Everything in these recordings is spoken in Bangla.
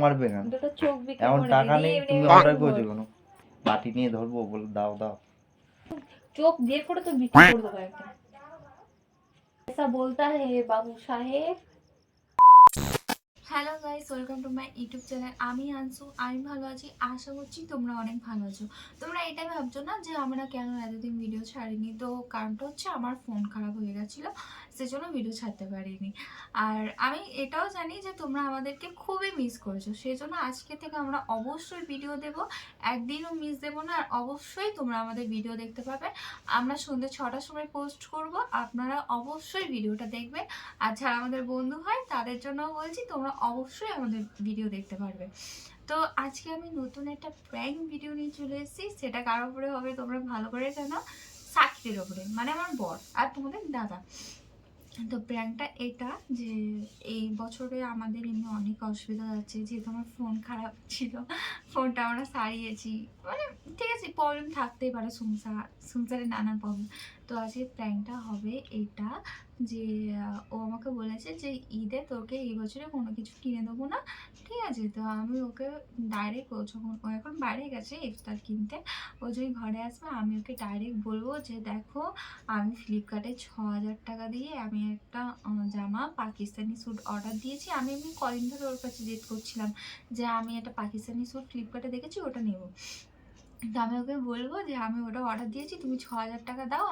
মারবে কেন? দুটো চোখ বিক্রি এখন করে টাকা দিই, নেই, এমনি তুমি এমনি অর্ডার বল। করেছো কেন? বাটি নিয়ে ধরবো, বলে দাও দাও। চোখ বের করে তো বিক্রি করে দেবো একদম। ऐसा बोलता है बाबू साहेब। Hello guys, welcome to my YouTube channel. আমি আনসু, আমি ভালো আছি, আশা করছি তোমরা অনেক ভালো আছো। তোমরা এটাই ভাবছো না যে আমরা কেন এতদিন ভিডিও ছাড়িনি, তো কারণটা হচ্ছে আমার ফোন খারাপ হয়ে গেছিলো, সেজন্য ভিডিও ছাড়তে পারিনি। আর আমি এটাও জানি যে তোমরা আমাদেরকে খুবই মিস করেছো, সেই জন্য আজকে থেকে আমরা অবশ্যই ভিডিও দেব, একদিনও মিস দেবো না। আর অবশ্যই তোমরা আমাদের ভিডিও দেখতে পাবে। আমরা সন্ধ্যে 6টার সময় পোস্ট করব, আপনারা অবশ্যই ভিডিওটা দেখবেন। আর যারা আমাদের বন্ধু হয় তাদের জন্য বলছি, তোমরা অবশ্যই আমাদের ভিডিও দেখতে পারবে। তো আজকে আমি নতুন একটা প্র্যাঙ্ক ভিডিও নিয়ে চলে এসেছি। সেটা কার উপরে হবে তোমরা ভালো করে জানো, সাকিরের ওপরে, মানে আমার বর আর তোমাদের দাদা। তো প্র্যাঙ্কটা এটা যে এই বছরে আমাদের এমনি অনেক অসুবিধা যাচ্ছে, যেহেতু আমার ফোন খারাপ ছিল, ফোনটা আমরা সারিয়েছি, মানে ঠিক আছে, প্রবলেম থাকতেই পারে, সংসারে নানান প্রবলেম। তো আজকে প্র্যাঙ্কটা হবে এটা যে ও আমাকে বলেছে যে ঈদে তোকে এই বছরে কোনো কিছু কিনে দেবো না, ঠিক আছে? তো আমি ওকে ডাইরেক্ট, ও যখন ও এখন বাইরে গেছে ইফতার কিনতে, ও যদি ঘরে আসবে আমি ওকে ডাইরেক্ট বলবো যে দেখো, আমি ফ্লিপকার্টে 6,000 টাকা দিয়ে আমি একটা জামা পাকিস্তানি স্যুট অর্ডার দিয়েছি। আমি এমনি কদিন ধরে ওর কাছে জেদ করছিলাম যে আমি একটা পাকিস্তানি স্যুট ফ্লিপকার্টে দেখেছি, ওটা নেব। তো আমি ওকে বলবো যে আমি ওটা অর্ডার দিয়েছি, তুমি 6,000 টাকা দাও,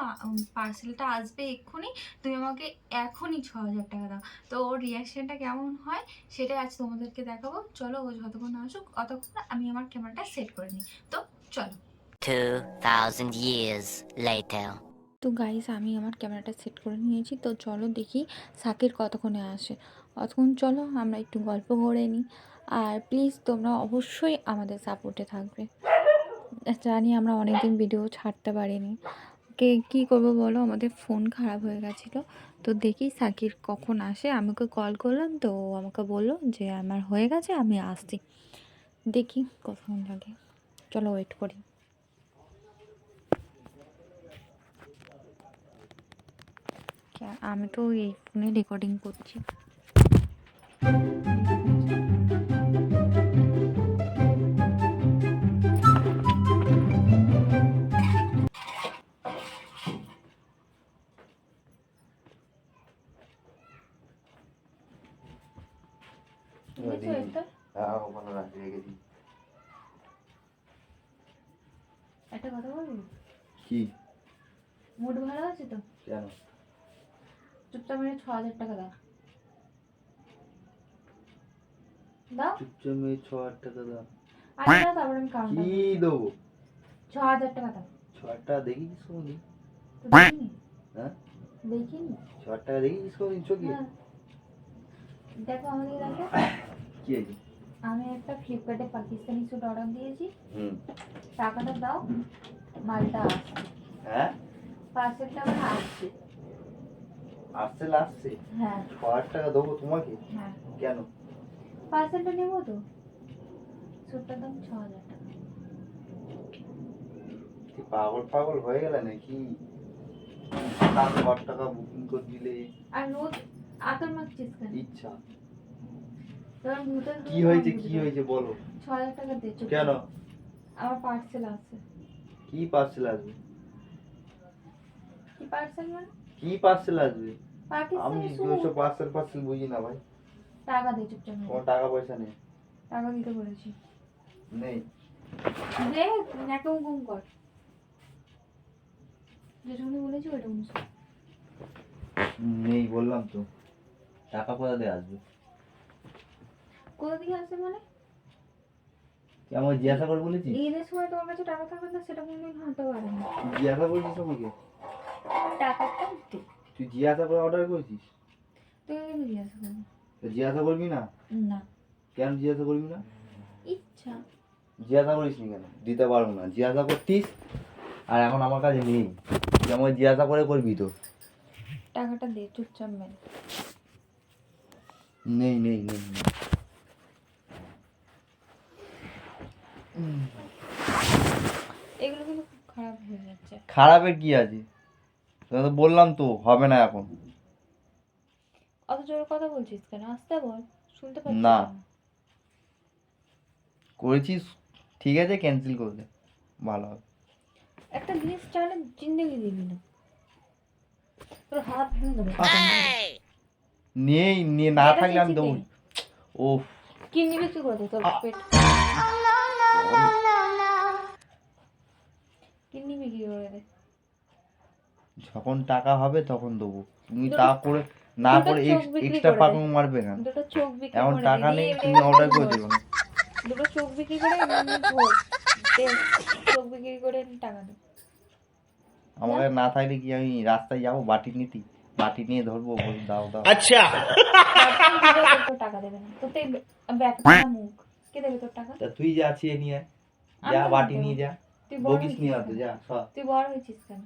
পার্সেলটা আসবে এক্ষুনি, তুমি আমাকে এখনই 6,000 টাকা দাও। তো ওর রিয়াকশানটা কেমন হয় সেটাই আজ তোমাদেরকে দেখাবো। চলো, ও যতক্ষণ আসুক অতক্ষণ আমি আমার ক্যামেরাটা সেট করে নিই। তো চলো। 2000 years later. তো গাইস, আমি আমার ক্যামেরাটা সেট করে নিয়েছি, তো চলো দেখি সাকির কতক্ষণে আসে। অতক্ষণ চলো আমরা একটু গল্প করে নিই। আর প্লিজ তোমরা অবশ্যই আমাদের সাপোর্টে থাকবে। জানি আমরা অনেকদিন ভিডিও ছাড়তে পারিনি, কী করবো বলো, আমাদের ফোন খারাপ হয়ে গেছিলো। তো দেখি সাকির কখন আসে। আমি ওকে কল করলাম, তো ও আমাকে বললো যে আমার হয়ে গেছে, আমি আসছি। দেখি কতক্ষণ লাগে, চলো ওয়েট করি। আমি তো এই ফোনে রেকর্ডিং করছি। একটা কথা বলবো? কি? মুড ভালো আছে তো? কেন? চুপচাপ মানে 6,000 টাকা দাও। দাও চুপচাপ মেয়ে 6,000 টাকা দাও। আরে দাও, তারপর আমি কাউন্ট কি দেবো? 6,000 টাকা দাও। 6,000 টাকা দেখিস কোনদিন? তো দেখিনি। হ্যাঁ, দেখিনি। 6,000 টাকা দেখিস কোনদিন চোখে? হ্যাঁ, দেখো আমাকে দেখো। কি আছে? আমি একটা ফ্লিপকার্টে পাকিস্তানি স্যুট অর্ডার দিয়েছি, হুম। টাকাটা দাও, মালটা আসছে। হ্যাঁ, পার্সেলটা আমার আসছে। আসছে আসছে। হ্যাঁ 6,000 টাকা দেবো তোমাকে? হ্যাঁ, কেন? পার্সেলটা নেবো তো। স্যুটটার দাম 6,000 টাকা। কি পাগল পাগল হয়ে গেলে নাকি? 7,000 টাকা বুকিং করে দিলে। আর রোজ আতর মাখছিস কেন? ইচ্ছা। তোর ভূতের কি হয়েছে কি হয়েছে বলো? 6,000 টাকা দে চুপ। কেন? আমার পার্সেল আছে। কি পার্সেল আসবে? কি পার্সেল মানে? কি পার্সেল আসবে? আমি পাকিস্তানি দুশো স্যুট। পার্সেল পার্সেল বুঝি না ভাই। টাকা দে চুপচাপ। তোমার টাকা পয়সা নেই? টাকা দিতে বলেছি। নেই। দে, একদম কম কর। যেটুকুনি বলেছি ওইটুকুনি শোন। নেই বললাম তো। টাকা কোথা দিয়ে আসবে? কোথা থেকে আসবে মানে? তুই আমাকে জিজ্ঞাসা করে বলেছিস? ঈদের সময় তোমার কাছে টাকা থাকবে না, সেটা কোনোদিন হতে পারে না। জিজ্ঞাসা করেছিস আমাকে? টাকাটা দে। তুই জিজ্ঞাসা করে অর্ডার করেছিস? তুই কেন জিজ্ঞাসা করবি? তো জিজ্ঞাসা করবি না? না। কেন জিজ্ঞাসা করবি না? ইচ্ছা। জিজ্ঞাসা করিস নি কেন? দিতে পারবো না। জিজ্ঞাসা করতিস, আর এখন আমার কাছে নেই। তুই আমাকে জিজ্ঞাসা করে করবি তো? টাকাটা দে চুপচাপ মেন। নেই নেই নেই নেই। এগুলো কিন্তু খুব খারাপ হয়ে যাচ্ছে। খারাপের কি আছে? তোকে তো বললাম তো হবে না এখন। অত জোরে কথা বলছিস কেন? আস্তে বল, শুনতে পাচ্ছি না। না। করেছিস ঠিক আছে, ক্যান্সেল করে দে, ভালো হবে। একটা জিনিস চাইলে জিন্দেগি দিবি না, তোর হাত ভেঙে দেবো। নেই, নিয়ে না যেটা থাকলে আমি চেয়েছি দেবো। দে। ও কিডনি বিক্রি করে দে তোর পেট, কিডনি বিক্রি করে দে। যখন টাকা হবে তখন দেবো, তুমি দুটো- তা করে না দুটো করে চোখ বিক্রি এক্সট্রা করে দে। পাকাং মারবে না। দুটো চোখ বিক্রি এখন করে টাকা দে, নেই, দিয়ে তুমি এমনি অর্ডার করে ভোর। দেবো না। দুটো চোখ বিক্রি করে এমনি ভোর। দে, চোখ বিক্রি করে টাকা দে। আমাকে না থাকলে কি আমি রাস্তায় যাবো বাটি নিতে, বাটি নিয়ে ধরবো, বল দাও দাও। তারপর দিলেও তোর টাকা দেবে না, তোর তো ব্যাপারটা মুখ, কে দেবে তোর টাকা? তা তুই যা ছিয়ে নিয়ে আয়, আমি যা কেন বাটি দেবো? নিয়ে যা, তুই বড় বকিস নিয়ে হয়েছিস হতো, কেন? যা সব। তুই বড় হয়েছিস কেন?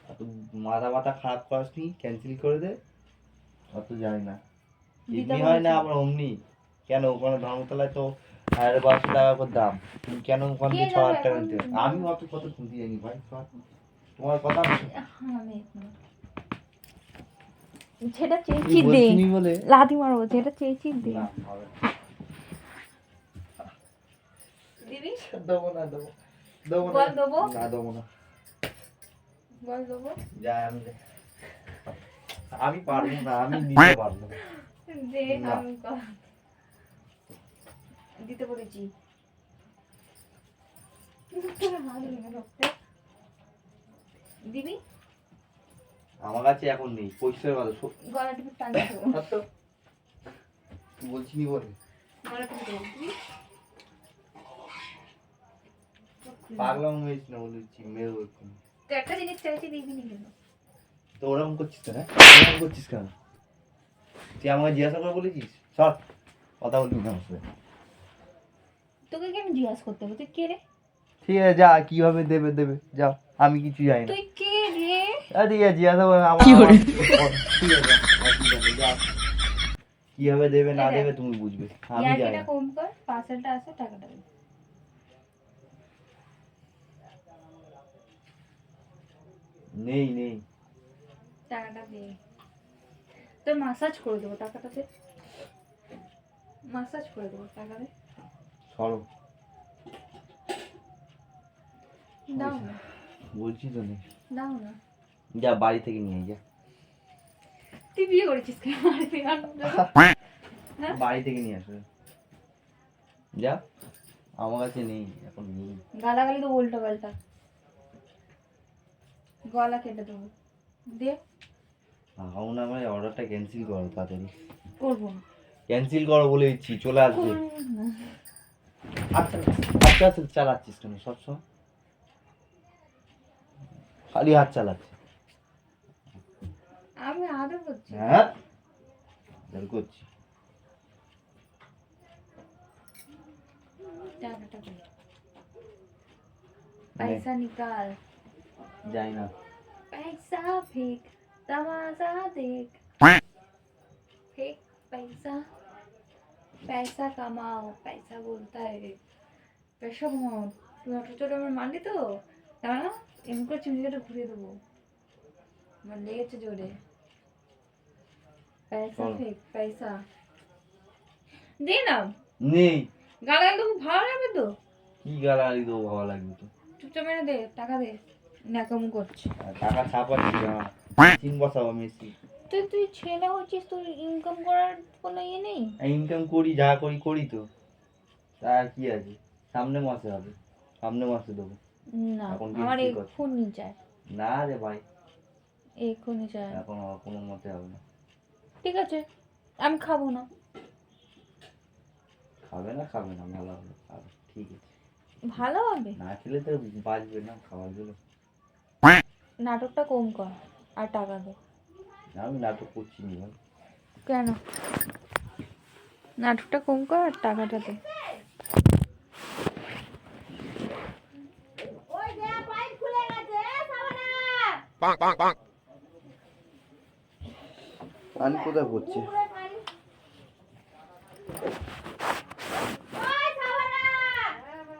অত মাথা মাথা খারাপ করাস নি, ক্যান্সেল করে দে, অত জানি না। দিতে এমনি হয় না বলেছি। আবার অমনি। কেন ওখানে ধর্মতলায় তো 1200 টাকা করে দাম, তুমি কেন ওখান কে থেকে যাবে 6000 টাকা এখন? নিতে? আমি অত কত শুনতে জানি ভাই, সব। তোমার কথা আমি শুনি। হ্যাঁ, আমি এক মিনিট। যেটা তুই চেয়েছি দে, বলছিনি বলে লাথি মারবো, যেটা চেয়েছি দে। না হবে না। দিবি? দেবো না, দেবো দেবো না, বল দেবো? না দেবো না, বল দেবো? যা আমি দে। আমি পারবো না, আমি দিতে পারবো না। দে, না। আমি দিতে বলেছি। দিবি? আমার কাছে এখন নেই, পরিষ্কার কথা গলা টিপে টানিয়ে দেবো। তুই বলছিনি বলে গলা টিপে দেবো। দিবি? পাগলাম হয়েছি না বলেছি, মেয়ের ওরকম। তুই একটা জিনিস চাইছি দিবি নি কেন? তো ওরকম করছিস কেন? ওরকম করছিস কেন? তুই আমাকে জিজ্ঞাসা করে বলেছিস? সর, কথা বলবি না আমার সাথে। তোকে কেন জিজ্ঞাসা করতে হবে? তুই কে রে? ঠিক আছে যা, কিভাবে দেবে দেবে, যাও, আমি কিছু জানি না। তুই কে রে? ঠিক আছে জিজ্ঞাসা করে আমার ঠিক আছে, যাও। কিভাবে দেবে না দেবে তুমি বুঝবে, আমি জানি ইয়ার্কিটা না। কম কর, পার্সেলটা আছে, টাকাটা দে। নেই নেই, টাকাটা দে। তোর মাসাজ করে দেবো, টাকাটা দে। মাসাজ করে দেবো, টাকা দে। সরো, দাও না, বলছি তো নেই। দাও না। যা বাড়ি থেকে নিয়ে আয়, যা তুই বিয়ে করেছিস কেন? হ্যাঁ? বাড়ি থেকে নিয়ে আসবে, যা, আমার কাছে নেই এখন, নেই। গালাগালি তো উল্টো পাল্টা, গলা কেটে দেবো। দে। এখন আমার অর্ডারটা ক্যান্সেল করো তাড়াতাড়ি, করবো না। ক্যান্সেল করো বলে দিচ্ছি, চলে আসবে। করবো না। আচ্ছা আচ্ছা আচ্ছা, চালাচ্ছিস কেন সবসময়, খালি হাত চালাচ্ছিস? আমি আদর করছি। হ্যাঁ বের করছি। টাকাটা দে। पैसा निकाल, যাই না। पैसा फेंक, तमाशा देख, फेंक पैसा, पैसा कमाओ, पैसा बोलता है, पैसा कमाओ। তুমি অটো চলে আমার মারলি তো, দাঁড়া এমন করে চিমড়িটা ঘুরিয়ে দেবো, আমার লেগেছে জোরে। पैसा চলো। फेंक, पैसा দে না। নেই, গালাগালি তো খুব ভালো লাগবে তো, কি গালাগালি দেবো, ভালো লাগবে তো। চুপচাপ মেরে দে, টাকা দে। ন্যাকামো করছে। আর টাকা ছাপাচ্ছি না, চিন বসাবো মেসি। তুই ছেলে হচ্ছিস, তোর ইনকাম করার কোনো ইয়ে নেই? ইনকাম করি, যা করি করি তো, তা আর কি আছে, সামনে মাসে হবে, সামনে মাসে দেবো। না, এখন আমার বিক্রি কর। এক্ষুনি চাই, না রে ভাই, এক্ষুনি চাই। এখন আমার কোনো মতে হবে না। ঠিক আছে, আমি খাবো না। খাবে না, খাবে না, ভালো হবে, খাবে, ঠিক আছে। ভালো হবে। না খেলে তো বাঁচবে না খাবার গুলো। নাটকটা কম কর আর টাকা দে। আমি নাটক করছি নি ভাই। কেন? নাটকটা কম কর আর টাকাটা দে। পানি কোথায় পড়ছে?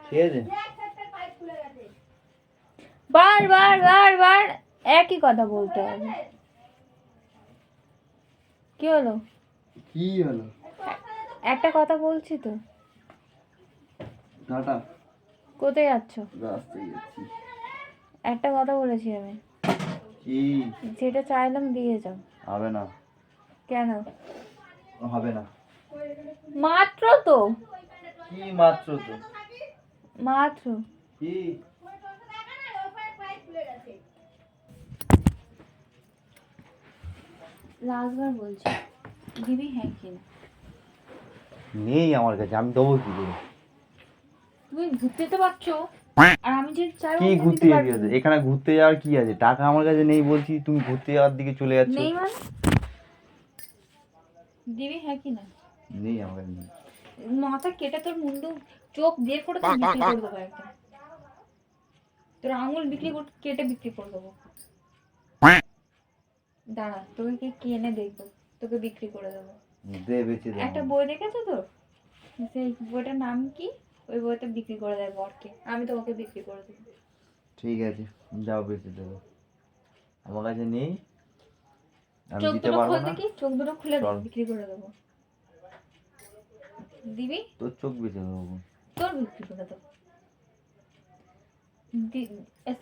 ঠিক আছে, বার বার বার বার একই কথা বলতে হবে। কি হলো? কি হলো? একটা কথা বলছি তো। টাটা। কোথায় যাচ্ছ? রাস্তায় যাচ্ছি। একটা কথা বলেছি আমি, কি? যেটা চাইলাম দিয়ে যাও। হবে না। কেন? হবে না। মাত্র তো, কি মাত্র তো? মাত্র। কি? লাস্টবার বলছি, দিবি হ্যাঁ কি না? নেই আমার কাছে, আমি দেবো কি করে? তুমি ঘুরতে তো পারছো, আর আমি যে চাইবো কি ওটা ঘুরতে দিতে যাবি? পারবো না। এখানে ঘুরতে যাওয়ার কি আছে? টাকা আমার কাছে নেই বলছি, তুমি ঘুরতে যাওয়ার দিকে চলে যাচ্ছ। নেই মানে? দিবি হ্যাঁ কি না? নেই আমার কাছে নেই। মাথা কেটে তোর মুন্ডু চোখ বের করে তোর বিক্রি করে দেবো একদম। তোর আঙুল কেটে বিক্রি করে দেবো। দাঁড়া, তোকে কি এনে দেখবো, তোকে বিক্রি করে দেবো। দে বেঁচে দে একটা আমাকে। বই দেখেছো তো, সেই বইটার নাম কি? ওই বইটা বিক্রি করে দেয় বরকে, আমি তোমাকে বিক্রি করে দেবো। ঠিক আছে, যাও বেঁচে দেবো। আমার কাছে নেই, আমি চোখ দিতে দুটো পারবো খুলে না। দেখি, চোখ দুটো খুলে চল। বিক্রি করে দেবো। দিবি? তোর চোখ বেঁচে দেবো। তোর বিক্রি করে দেবো।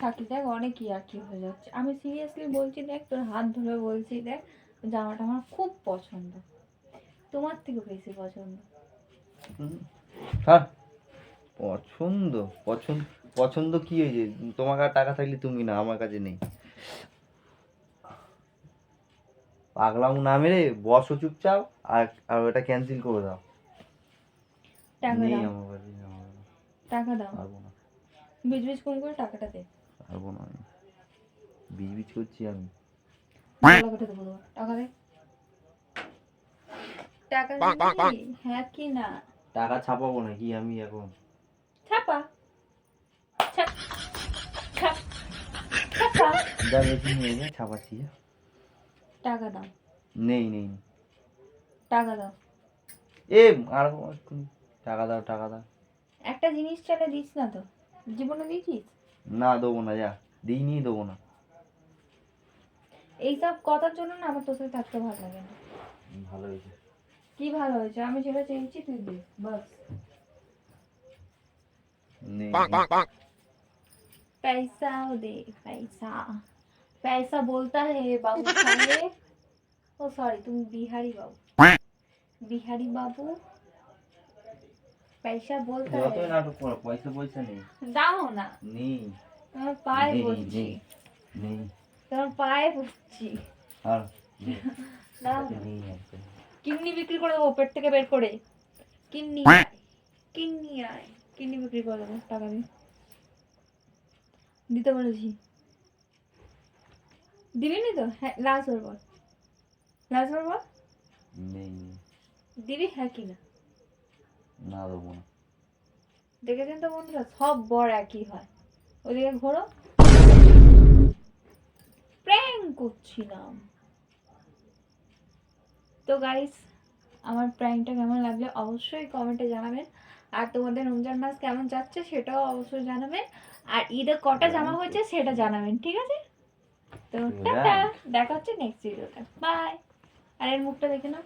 থাকি দেখ, অনেক কি হয়ে যাচ্ছে। আমি সিরিয়াসলি বলছি, দেখ তোর হাত ধরে বলছি, দেখ জামাটা আমার খুব পছন্দ, তোমার থেকে বেশি পছন্দ। হ্যাঁ, পছন্দ পছন্দ পছন্দ কি হয়েছে? তোমার কাছে টাকা থাকলে তুমি না, আমার কাছে নেই। পাগলাম না মেরে বসো চুপচাপ, আর আর ওটা ক্যান্সেল করে দাও। টাকা নেই দাও, আমার কাছে, আমার কাছে। টাকা দাও, পারবো না, বিজবিজ কম করে টাকাটা দে। পারবো না আমি। বিচ বিচ করছি আমি। গলা কেটে দেবো তোমার। টাকা দে, টাকা দিবি হ্যাঁ কি না? টাকা ছাপাবো নাকি আমি এখন? ছাপা, ছাপ, ছাপ, ছাপা। যা বেশি নিয়ে যা, ছাপাচ্ছি যা। টাকা দাও, নেই নেই। টাকা দাও। এ আর একটু টাকা দাও, টাকা দাও। একটা জিনিস চাইলে দিস না তো, জীবনে দিয়েছিস? না দেবো না, যা দিইনি, দেবো না। এইসব কথার জন্য না আমার তোর সাথে থাকতে ভালো লাগে না। ভালো হয়েছে। কি ভালো হয়েছে? আমি যেটা চেয়েছি তুই দে, বাস। নেই। पैसा दे, पैसा, पैसा बोलता है बाबू साहेब। ओ सॉरी, तुम बिहारी बाबू, बिहारी बाबू पैसा बोलता যতই है। নাটক করো, পয়সা পয়সা নেই। দাও না, নেই। তোমার পায়ে নেই, পড়ছি, নেই, নেই। তোমার পায়ে পড়ছি। আর নেই, দাও, নেই একদম। কিডনি বিক্রি করে দেবো পেট থেকে বের করে। কিডনি আয়, কিডনি আয়, কিডনি বিক্রি করে দেবো, টাকা দিয়ে দিতে বলেছি। দিবি নি তো? হ্যাঁ, লাস্ট বার বল, লাস্ট বার বল, নেই, নেই। দিবি হ্যাঁ কি না? না দেবো না। দেখেছেন তো বন্ধুরা, সব বর একই হয়। ওদিকে ঘোরো, প্র্যাঙ্ক করছিলাম। তো গাইস, আমার প্র্যাঙ্কটা কেমন লাগলো অবশ্যই কমেন্টে জানাবেন। আর তোমাদের রমজান মাস কেমন যাচ্ছে সেটাও অবশ্যই জানাবেন। আর ঈদে কটা জামা হয়েছে সেটা জানাবেন, ঠিক আছে? তো টাটা, দেখা হচ্ছে নেক্সট ভিডিওতে, বাই। আর এর মুখটা দেখে নাও।